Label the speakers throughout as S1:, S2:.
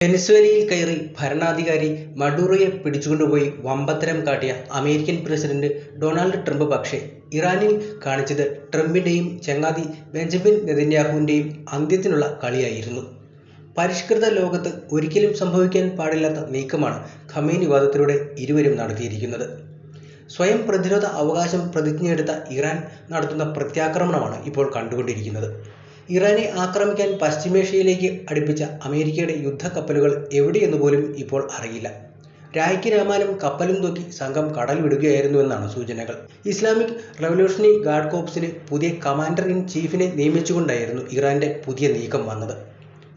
S1: വെനസ്വേലയിൽ കയറി ഭരണാധികാരി മഡൂറോയെ പിടിച്ചുകൊണ്ടുപോയി വമ്പത്തരം കാട്ടിയ അമേരിക്കൻ പ്രസിഡന്റ് ഡൊണാൾഡ് ട്രംപ് പക്ഷേ ഇറാനിൽ കാണിച്ചത് ട്രംപിന്റെയും ചങ്ങാതി ബെഞ്ചമിൻ നെതന്യാഹുവിന്റെയും അന്ത്യത്തിനുള്ള കളിയായിരുന്നു. പരിഷ്കൃത ലോകത്ത് ഒരിക്കലും സംഭവിക്കാൻ പാടില്ലാത്ത നീക്കമാണ് ഖമേനി വധത്തിലൂടെ ഇരുവരും നടത്തിയിരിക്കുന്നത്. സ്വയം പ്രതിരോധ അവകാശം പ്രതിജ്ഞയെടുത്ത ഇറാൻ നടത്തുന്ന പ്രത്യാക്രമണമാണ് ഇപ്പോൾ കണ്ടുകൊണ്ടിരിക്കുന്നത്. ഇറാനെ ആക്രമിക്കാൻ പശ്ചിമേഷ്യയിലേക്ക് അടുപ്പിച്ച അമേരിക്കയുടെ യുദ്ധക്കപ്പലുകൾ എവിടെയെന്ന് പോലും ഇപ്പോൾ അറിയില്ല. രായ്ക്ക് രാമാനം കപ്പലും തൂക്കി സംഘം കടൽ വിടുകയായിരുന്നുവെന്നാണ് സൂചനകൾ. ഇസ്ലാമിക് റവല്യൂഷണറി ഗാർഡ് കോർപ്സിന് പുതിയ കമാൻഡർ ഇൻ ചീഫിനെ നിയമിച്ചുകൊണ്ടായിരുന്നു ഇറാന്റെ പുതിയ നീക്കം വന്നത്.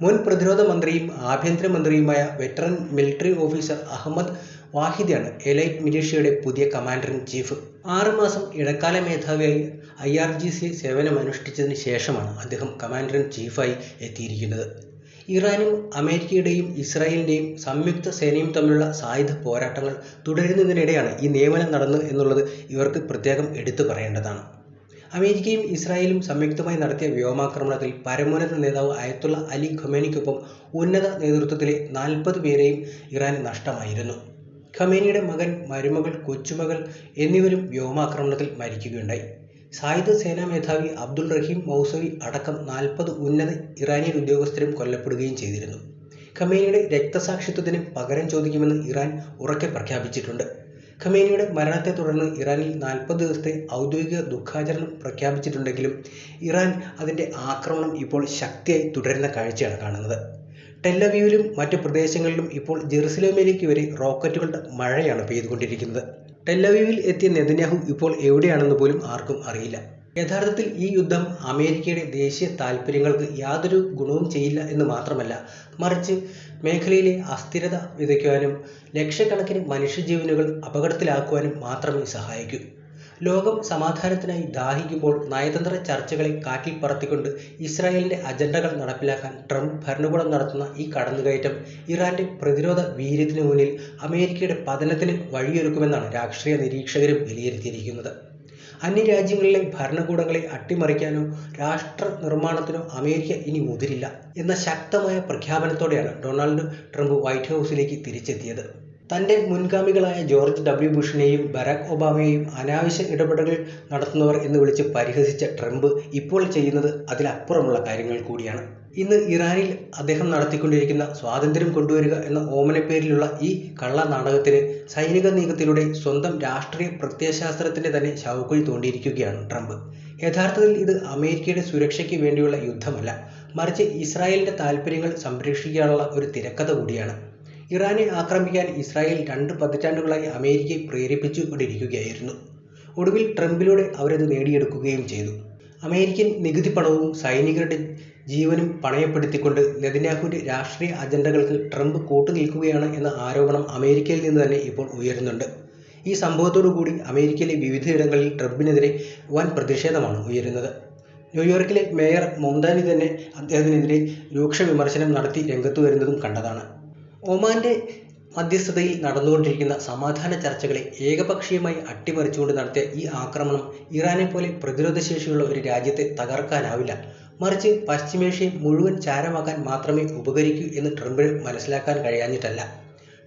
S1: മുൻ പ്രതിരോധ മന്ത്രിയും ആഭ്യന്തരമന്ത്രിയുമായ വെറ്ററൻ മിലിറ്ററി ഓഫീസർ അഹമ്മദ് വാഹിദാണ് എലൈറ്റ് മിലിഷ്യയുടെ പുതിയ കമാൻഡർ ഇൻ ചീഫ്. 6 മാസം ഇടക്കാല മേധാവിയായി IRGC സേവനമനുഷ്ഠിച്ചതിന് ശേഷമാണ് അദ്ദേഹം കമാൻഡർ ഇൻ ചീഫായി എത്തിയിരിക്കുന്നത്. ഇറാനും അമേരിക്കയുടെയും ഇസ്രായേലിന്റെയും സംയുക്ത സേനയും തമ്മിലുള്ള സായുധ പോരാട്ടങ്ങൾ തുടരുന്നതിനിടെയാണ് ഈ നിയമനം നടന്നത് എന്നുള്ളത് ഇവർക്ക് പ്രത്യേകം എടുത്തു പറയേണ്ടതാണ്. അമേരിക്കയും ഇസ്രായേലും സംയുക്തമായി നടത്തിയ വ്യോമാക്രമണത്തിൽ പരമോന്നത നേതാവ് അയത്തുള്ള അലി ഖമേനിക്കൊപ്പം ഉന്നത നേതൃത്വത്തിലെ 40 പേരെയും ഇറാന് നഷ്ടമായിരുന്നു. ഖമേനിയുടെ മകൻ, മരുമകൾ, കൊച്ചുമകൾ എന്നിവരും വ്യോമാക്രമണത്തിൽ മരിക്കുകയുണ്ടായി. സായുധ സേനാ മേധാവി അബ്ദുൾ റഹീം മൗസവി അടക്കം 40 ഉന്നത ഇറാനിയൻ ഉദ്യോഗസ്ഥരും കൊല്ലപ്പെടുകയും ചെയ്തിരുന്നു. ഖമേനിയുടെ രക്തസാക്ഷിത്വത്തിന് പകരം ചോദിക്കുമെന്ന് ഇറാൻ ഉറക്കെ പ്രഖ്യാപിച്ചിട്ടുണ്ട്. ഖമേനിയുടെ മരണത്തെ തുടർന്ന് ഇറാനിൽ 40 ദിവസത്തെ ഔദ്യോഗിക ദുഃഖാചരണം പ്രഖ്യാപിച്ചിട്ടുണ്ടെങ്കിലും ഇറാൻ അതിൻ്റെ ആക്രമണം ഇപ്പോൾ ശക്തിയായി തുടരുന്ന കാഴ്ചയാണ് കാണുന്നത്. ടെല്ലവീവിലും മറ്റ് പ്രദേശങ്ങളിലും ഇപ്പോൾ ജെറുസലേമിലേക്ക് വരെ റോക്കറ്റുകളുടെ മഴയാണ് പെയ്തുകൊണ്ടിരിക്കുന്നത്. ടെല്ലവീവിൽ എത്തിയ നെതന്യാഹു ഇപ്പോൾ എവിടെയാണെന്ന് പോലും ആർക്കും അറിയില്ല. യഥാർത്ഥത്തിൽ ഈ യുദ്ധം അമേരിക്കയുടെ ദേശീയ താൽപ്പര്യങ്ങൾക്ക് യാതൊരു ഗുണവും ചെയ്യില്ല എന്ന് മാത്രമല്ല, മറിച്ച് മേഖലയിലെ അസ്ഥിരത വിതയ്ക്കുവാനും ലക്ഷക്കണക്കിന് മനുഷ്യജീവനുകൾ അപകടത്തിലാക്കുവാനും മാത്രമേ സഹായിക്കൂ. ലോകം സമാധാനത്തിനായി ദാഹിക്കുമ്പോൾ നയതന്ത്ര ചർച്ചകളെ കാറ്റിൽ പറത്തിക്കൊണ്ട് ഇസ്രായേലിന്റെ അജണ്ടകൾ നടപ്പിലാക്കാൻ ട്രംപ് ഭരണകൂടം നടത്തുന്ന ഈ കടന്നുകയറ്റം ഇറാന്റെ പ്രതിരോധ വീര്യത്തിനു മുന്നിൽ അമേരിക്കയുടെ പതനത്തിന് വഴിയൊരുക്കുമെന്നാണ് രാഷ്ട്രീയ നിരീക്ഷകരും വിലയിരുത്തിയിരിക്കുന്നത്. അന്യരാജ്യങ്ങളിലെ ഭരണകൂടങ്ങളെ അട്ടിമറിക്കാനോ രാഷ്ട്ര നിർമ്മാണത്തിനോ അമേരിക്ക ഇനി മുതിരില്ല എന്ന ശക്തമായ പ്രഖ്യാപനത്തോടെയാണ് ഡൊണാൾഡ് ട്രംപ് വൈറ്റ് ഹൗസിലേക്ക് തിരിച്ചെത്തിയത്. തൻ്റെ മുൻഗാമികളായ ജോർജ് W. ബുഷിനെയും ബരാക് ഒബാമയെയും അനാവശ്യ ഇടപെടലുകൾ നടത്തുന്നവർ എന്ന് വിളിച്ച് പരിഹസിച്ച ട്രംപ് ഇപ്പോൾ ചെയ്യുന്നത് അതിലപ്പുറമുള്ള കാര്യങ്ങൾ കൂടിയാണ്. ഇന്ന് ഇറാനിൽ അദ്ദേഹം നടത്തിക്കൊണ്ടിരിക്കുന്ന സ്വാതന്ത്ര്യം കൊണ്ടുവരിക എന്ന ഓമനപ്പേരിലുള്ള ഈ കള്ള നാടകത്തിന് സൈനിക നീക്കത്തിലൂടെ സ്വന്തം രാഷ്ട്രീയ പ്രത്യയശാസ്ത്രത്തിന്റെ തന്നെ ശവക്കുഴി തോണ്ടിയിരിക്കുകയാണ് ട്രംപ്. യഥാർത്ഥത്തിൽ ഇത് അമേരിക്കയുടെ സുരക്ഷയ്ക്ക് വേണ്ടിയുള്ള യുദ്ധമല്ല, മറിച്ച് ഇസ്രായേലിന്റെ താൽപ്പര്യങ്ങൾ സംരക്ഷിക്കാനുള്ള ഒരു തിരക്കഥ കൂടിയാണ്. ഇറാനെ ആക്രമിക്കാൻ ഇസ്രായേൽ 2 പതിറ്റാണ്ടുകളായി അമേരിക്കയെ പ്രേരിപ്പിച്ചു കൊണ്ടിരിക്കുകയായിരുന്നു. ഒടുവിൽ ട്രംപിലൂടെ അവരത് നേടിയെടുക്കുകയും ചെയ്തു. അമേരിക്കൻ നികുതി പണവും സൈനികരുടെ ജീവനും പണയപ്പെടുത്തിക്കൊണ്ട് നെതന്യാഹുവിന്റെ രാഷ്ട്രീയ അജണ്ടകൾക്ക് ട്രംപ് കൂട്ടുനിൽക്കുകയാണ് എന്ന ആരോപണം അമേരിക്കയിൽ നിന്ന് തന്നെ ഇപ്പോൾ ഉയരുന്നുണ്ട്. ഈ സംഭവത്തോടുകൂടി അമേരിക്കയിലെ വിവിധയിടങ്ങളിൽ ട്രംപിനെതിരെ വൻ പ്രതിഷേധമാണ് ഉയരുന്നത്. ന്യൂയോർക്കിലെ മേയർ മൊംതാനി തന്നെ അദ്ദേഹത്തിനെതിരെ രൂക്ഷ വിമർശനം നടത്തി രംഗത്തു വരുന്നതും കണ്ടതാണ്. ഒമാന്റെ മധ്യസ്ഥതയിൽ നടന്നുകൊണ്ടിരിക്കുന്ന സമാധാന ചർച്ചകളെ ഏകപക്ഷീയമായി അട്ടിമറിച്ചുകൊണ്ട് നടത്തിയ ഈ ആക്രമണം ഇറാനെ പോലെ പ്രതിരോധശേഷിയുള്ള ഒരു രാജ്യത്തെ തകർക്കാനാവില്ല, മറിച്ച് പശ്ചിമേഷ്യയെ മുഴുവൻ ചാരമാക്കാൻ മാത്രമേ ഉപകരിക്കൂ എന്ന് ട്രംപിന് മനസ്സിലാക്കാൻ കഴിയാഞ്ഞിട്ടല്ല.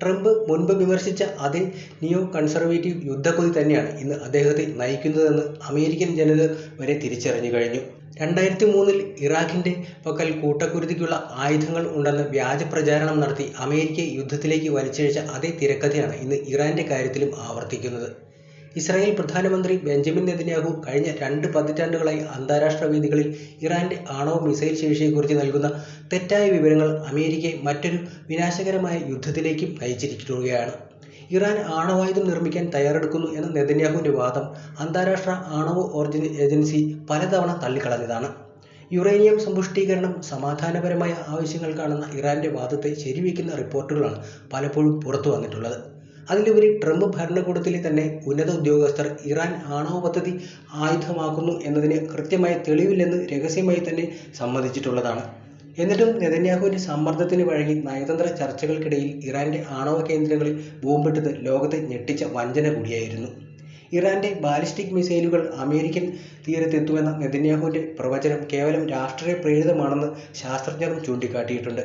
S1: ട്രംപ് മുൻപ് വിമർശിച്ച അതേ നിയോ കൺസർവേറ്റീവ് യുദ്ധക്കൊതി തന്നെയാണ് ഇന്ന് അദ്ദേഹത്തെ നയിക്കുന്നതെന്ന് അമേരിക്കൻ ജനത വരെ തിരിച്ചറിഞ്ഞു കഴിഞ്ഞു. 2003 ഇറാഖിന്റെ പക്കൽ കൂട്ടക്കുരുതിക്കുള്ള ആയുധങ്ങൾ ഉണ്ടെന്ന് വ്യാജ പ്രചാരണം നടത്തി അമേരിക്കയെ യുദ്ധത്തിലേക്ക് വലിച്ചിഴച്ച അതേ തിരക്കഥയാണ് ഇന്ന് ഇറാന്റെ കാര്യത്തിലും ആവർത്തിക്കുന്നത്. ഇസ്രായേൽ പ്രധാനമന്ത്രി ബെഞ്ചമിൻ നെതന്യാഹു കഴിഞ്ഞ 2 പതിറ്റാണ്ടുകളായി അന്താരാഷ്ട്ര വേദികളിൽ ഇറാന്റെ ആണവ മിസൈൽ ശേഷിയെക്കുറിച്ച് നൽകുന്ന തെറ്റായ വിവരങ്ങൾ അമേരിക്കയെ മറ്റൊരു വിനാശകരമായ യുദ്ധത്തിലേക്കും നയിച്ചിരിക്കുകയാണ്. ഇറാൻ ആണവായുധം നിർമ്മിക്കാൻ തയ്യാറെടുക്കുന്നു എന്ന നെതന്യാഹുവിന്റെ വാദം അന്താരാഷ്ട്ര ആണവ ഊർജ്ജ ഏജൻസി പലതവണ തള്ളിക്കളഞ്ഞതാണ്. യുറേനിയം സമ്പുഷ്ടീകരണം സമാധാനപരമായ ആവശ്യങ്ങൾക്കാണെന്ന ഇറാന്റെ വാദത്തെ ശരിവയ്ക്കുന്ന റിപ്പോർട്ടുകളാണ് പലപ്പോഴും പുറത്തു വന്നിട്ടുള്ളത്. അതിലുപരി ട്രംപ് ഭരണകൂടത്തിലെ തന്നെ ഉന്നത ഉദ്യോഗസ്ഥർ ഇറാൻ ആണവ പദ്ധതി ആയുധമാക്കുന്നു എന്നതിന് കൃത്യമായ തെളിവില്ലെന്ന് രഹസ്യമായി തന്നെ സമ്മതിച്ചിട്ടുള്ളതാണ്. എന്നിട്ടും നെതന്യാഹുവിന്റെ സമ്മർദ്ദത്തിന് വഴങ്ങി നയതന്ത്ര ചർച്ചകൾക്കിടയിൽ ഇറാന്റെ ആണവ കേന്ദ്രങ്ങളിൽ ബോംബിട്ടത് ലോകത്തെ ഞെട്ടിച്ച വഞ്ചന കൂടിയായിരുന്നു. ഇറാന്റെ ബാലിസ്റ്റിക് മിസൈലുകൾ അമേരിക്കൻ തീരത്തെത്തുമെന്ന നെതന്യാഹുവിന്റെ പ്രവചനം കേവലം രാഷ്ട്രീയ പ്രേരിതമാണെന്ന് ശാസ്ത്രജ്ഞരും ചൂണ്ടിക്കാട്ടിയിട്ടുണ്ട്.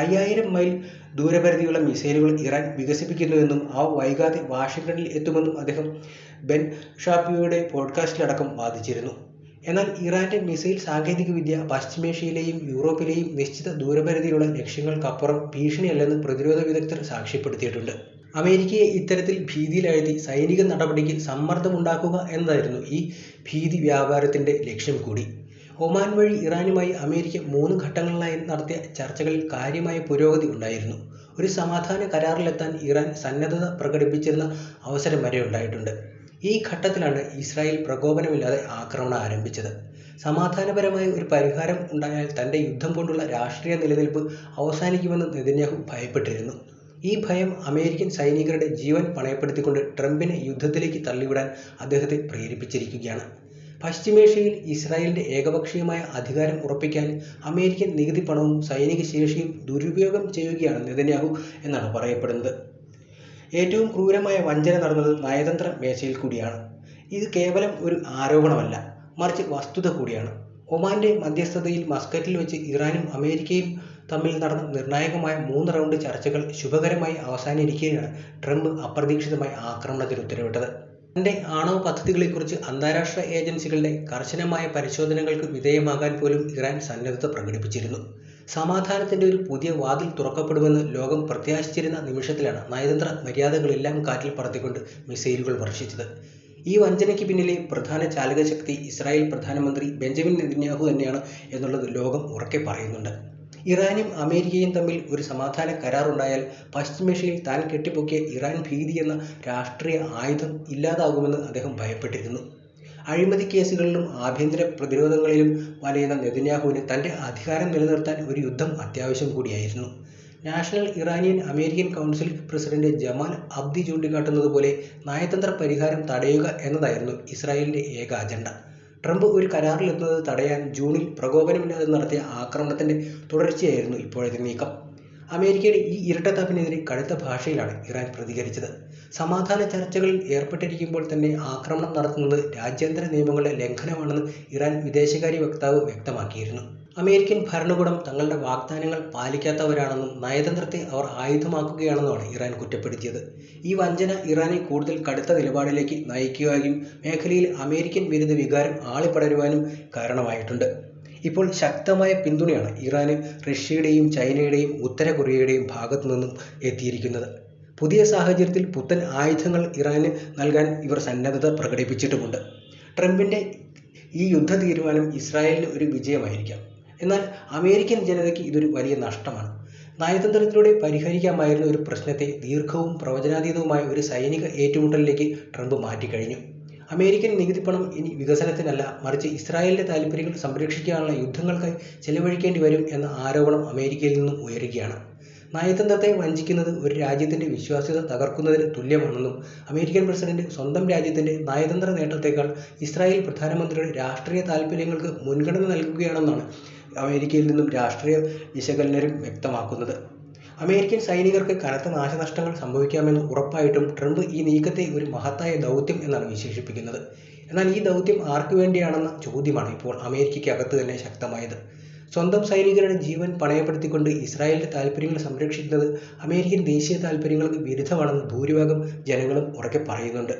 S1: 5000 മൈൽ ദൂരപരിധിയുള്ള മിസൈലുകൾ ഇറാൻ വികസിപ്പിക്കുന്നുവെന്നും അവ വൈകാതെ വാഷിംഗ്ടണിൽ എത്തുമെന്നും അദ്ദേഹം ബെൻ ഷാപ്പിയോയുടെ പോഡ്കാസ്റ്റിലടക്കം വാദിച്ചിരുന്നു. എന്നാൽ ഇറാന്റെ മിസൈൽ സാങ്കേതികവിദ്യ പശ്ചിമേഷ്യയിലെയും യൂറോപ്പിലെയും നിശ്ചിത ദൂരപരിധിയിലുള്ള ലക്ഷ്യങ്ങൾക്കപ്പുറം ഭീഷണിയല്ലെന്ന് പ്രതിരോധ വിദഗ്ധർ സാക്ഷ്യപ്പെടുത്തിയിട്ടുണ്ട്. അമേരിക്കയെ ഇത്തരത്തിൽ ഭീതിയിലാഴ്ത്തി സൈനിക നടപടിക്ക് സമ്മർദ്ദമുണ്ടാക്കുക എന്നതായിരുന്നു ഈ ഭീതി വ്യാപാരത്തിന്റെ ലക്ഷ്യം കൂടി. ഒമാൻ വഴി ഇറാനുമായി അമേരിക്ക 3 ഘട്ടങ്ങളിലായി നടത്തിയ ചർച്ചകളിൽ കാര്യമായ പുരോഗതി ഉണ്ടായിരുന്നു. ഒരു സമാധാന കരാറിലെത്താൻ ഇറാൻ സന്നദ്ധത പ്രകടിപ്പിച്ചിരുന്ന അവസരം വരെ ഉണ്ടായിട്ടുണ്ട്. ഈ ഘട്ടത്തിലാണ് ഇസ്രായേൽ പ്രകോപനമില്ലാതെ ആക്രമണം ആരംഭിച്ചത്. സമാധാനപരമായ ഒരു പരിഹാരം ഉണ്ടായാൽ തന്റെ യുദ്ധം കൊണ്ടുള്ള രാഷ്ട്രീയ നിലനിൽപ്പ് അവസാനിക്കുമെന്ന് നെതന്യാഹു ഭയപ്പെട്ടിരുന്നു. ഈ ഭയം അമേരിക്കൻ സൈനികരുടെ ജീവൻ പണയപ്പെടുത്തിക്കൊണ്ട് ട്രംപിനെ യുദ്ധത്തിലേക്ക് തള്ളിവിടാൻ അദ്ദേഹത്തെ പ്രേരിപ്പിച്ചിരിക്കുകയാണ്. പശ്ചിമേഷ്യയിൽ ഇസ്രായേലിന്റെ ഏകപക്ഷീയമായ അധികാരം ഉറപ്പിക്കാൻ അമേരിക്കൻ നികുതി പണവും സൈനിക ശേഷിയും ദുരുപയോഗം ചെയ്യുകയാണ് നെതന്യാഹു എന്നാണ് പറയപ്പെടുന്നത്. ഏറ്റവും ക്രൂരമായ വഞ്ചന നടന്നത് നയതന്ത്ര മേശയിൽ കൂടിയാണ്. ഇത് കേവലം ഒരു ആരോപണമല്ല, മറിച്ച് വസ്തുത കൂടിയാണ്. ഒമാന്റെ മധ്യസ്ഥതയിൽ മസ്കറ്റിൽ വെച്ച് ഇറാനും അമേരിക്കയും തമ്മിൽ നടന്ന നിർണായകമായ 3 റൗണ്ട് ചർച്ചകൾ ശുഭകരമായി അവസാനിച്ചിരിക്കെയാണ് ട്രംപ് അപ്രതീക്ഷിതമായി ആക്രമണത്തിന് ഉത്തരവിട്ടത്. തന്റെ ആണവ പദ്ധതികളെക്കുറിച്ച് അന്താരാഷ്ട്ര ഏജൻസികളുടെ കർശനമായ പരിശോധനകൾക്ക് വിധേയമാകാൻ പോലും ഇറാൻ സന്നദ്ധത പ്രകടിപ്പിച്ചിരുന്നു. സമാധാനത്തിന്റെ ഒരു പുതിയ വാതിൽ തുറക്കപ്പെടുമെന്ന് ലോകം പ്രത്യാശിച്ചിരുന്ന നിമിഷത്തിലാണ് നയതന്ത്ര മര്യാദകളെല്ലാം കാറ്റിൽ പറത്തിക്കൊണ്ട് മിസൈലുകൾ വർഷിച്ചത്. ഈ വഞ്ചനയ്ക്ക് പിന്നിലെ പ്രധാന ചാലകശക്തി ഇസ്രായേൽ പ്രധാനമന്ത്രി ബെഞ്ചമിൻ നെതന്യാഹു തന്നെയാണ് എന്നുള്ളത് ലോകം ഉറക്കെ പറയുന്നുണ്ട്. ഇറാനും അമേരിക്കയും തമ്മിൽ ഒരു സമാധാന കരാറുണ്ടായാൽ പശ്ചിമേഷ്യയിൽ താൻ കെട്ടിപ്പൊക്കിയ ഇറാൻ ഭീതി എന്ന രാഷ്ട്രീയ ആയുധം ഇല്ലാതാകുമെന്ന് അദ്ദേഹം ഭയപ്പെട്ടിരുന്നു. അഴിമതി കേസുകളിലും ആഭ്യന്തര പ്രതിരോധങ്ങളിലും വലയുന്ന നെതന്യാഹുവിന് തന്റെ അധികാരം നിലനിർത്താൻ ഒരു യുദ്ധം അത്യാവശ്യം കൂടിയായിരുന്നു. National Iranian American Council president Jamal Abdi ചൂണ്ടിക്കാട്ടുന്നത് പോലെ നയതന്ത്ര പരിഹാരം തടയുക എന്നതായിരുന്നു ഇസ്രായേലിന്റെ ഏക അജണ്ട. ട്രംപ് ഒരു കരാറിലെത്തുന്നത് തടയാൻ ജൂണിൽ പ്രകോപനമില്ലാതെ നടത്തിയ ആക്രമണത്തിന്റെ തുടർച്ചയായിരുന്നു ഇപ്പോഴത്തെ നീക്കം. അമേരിക്കയുടെ ഈ ഇരട്ടത്താപ്പിനെതിരെ കടുത്ത ഭാഷയിലാണ് ഇറാൻ പ്രതികരിച്ചത്. സമാധാന ചർച്ചകളിൽ ഏർപ്പെട്ടിരിക്കുമ്പോൾ തന്നെ ആക്രമണം നടത്തുന്നത് രാജ്യാന്തര നിയമങ്ങളുടെ ലംഘനമാണെന്ന് ഇറാൻ വിദേശകാര്യ വക്താവ് വ്യക്തമാക്കിയിരുന്നു. അമേരിക്കൻ ഭരണകൂടം തങ്ങളുടെ വാഗ്ദാനങ്ങൾ പാലിക്കാത്തവരാണെന്നും നയതന്ത്രത്തെ അവർ ആയുധമാക്കുകയാണെന്നുമാണ് ഇറാൻ കുറ്റപ്പെടുത്തിയത്. ഈ വഞ്ചന ഇറാനെ കൂടുതൽ കടുത്ത നിലപാടിലേക്ക് നയിക്കുകയും മേഖലയിൽ അമേരിക്കൻ വിരുദ്ധ വികാരം ആളിപ്പടരുവാനും കാരണമായിട്ടുണ്ട്. ഇപ്പോൾ ശക്തമായ പിന്തുണയാണ് ഇറാന് റഷ്യയുടെയും ചൈനയുടെയും ഉത്തര കൊറിയയുടെയും ഭാഗത്തു നിന്നും എത്തിയിരിക്കുന്നത്. പുതിയ സാഹചര്യത്തിൽ പുത്തൻ ആയുധങ്ങൾ ഇറാന് നൽകാൻ ഇവർ സന്നദ്ധത പ്രകടിപ്പിച്ചിട്ടുമുണ്ട്. ട്രംപിന്റെ ഈ യുദ്ധ തീരുമാനം ഇസ്രായേലിന് ഒരു വിജയമായിരിക്കാം. എന്നാൽ അമേരിക്കൻ ജനതയ്ക്ക് ഇതൊരു വലിയ നഷ്ടമാണ്. നയതന്ത്രത്തിലൂടെ പരിഹരിക്കാമായിരുന്ന ഒരു പ്രശ്നത്തെ ദീർഘവും പ്രവചനാതീതവുമായ ഒരു സൈനിക ഏറ്റുമുട്ടലിലേക്ക് ട്രംപ് മാറ്റിക്കഴിഞ്ഞു. അമേരിക്കൻ നികുതിപ്പണം ഇനി വികസനത്തിനല്ല, മറിച്ച് ഇസ്രായേലിന്റെ താൽപ്പര്യങ്ങൾ സംരക്ഷിക്കാനുള്ള യുദ്ധങ്ങൾക്കായി ചെലവഴിക്കേണ്ടി വരും എന്ന ആരോപണം അമേരിക്കയിൽ നിന്നും ഉയരുകയാണ്. നയതന്ത്രത്തെ വഞ്ചിക്കുന്നത് ഒരു രാജ്യത്തിന്റെ വിശ്വാസ്യത തകർക്കുന്നതിന് തുല്യമാണെന്നും അമേരിക്കൻ പ്രസിഡന്റ് സ്വന്തം രാജ്യത്തിന്റെ നയതന്ത്ര നേട്ടത്തേക്കാൾ ഇസ്രായേൽ പ്രധാനമന്ത്രിയുടെ രാഷ്ട്രീയ താൽപ്പര്യങ്ങൾക്ക് മുൻഗണന നൽകുകയാണെന്നാണ് അമേരിക്കയിൽ നിന്നും രാഷ്ട്രീയ വിശകലനരും വ്യക്തമാക്കുന്നത്. അമേരിക്കൻ സൈനികർക്ക് കനത്ത നാശനഷ്ടങ്ങൾ സംഭവിക്കാമെന്ന് ഉറപ്പായിട്ടും ട്രംപ് ഈ നീക്കത്തെ ഒരു മഹത്തായ ദൗത്യം എന്നാണ് വിശേഷിപ്പിക്കുന്നത്. എന്നാൽ ഈ ദൗത്യം ആർക്കു വേണ്ടിയാണെന്ന ചോദ്യമാണ് ഇപ്പോൾ അമേരിക്കയ്ക്കകത്ത് തന്നെ ശക്തമായത്. സ്വന്തം സൈനികരുടെ ജീവൻ പണയപ്പെടുത്തിക്കൊണ്ട് ഇസ്രായേലിന്റെ താൽപ്പര്യങ്ങൾ സംരക്ഷിക്കുന്നത് അമേരിക്കൻ ദേശീയ താൽപ്പര്യങ്ങൾക്ക് വിരുദ്ധമാണെന്ന് ഭൂരിഭാഗം ജനങ്ങളും ഉറക്കെ പറയുന്നുണ്ട്.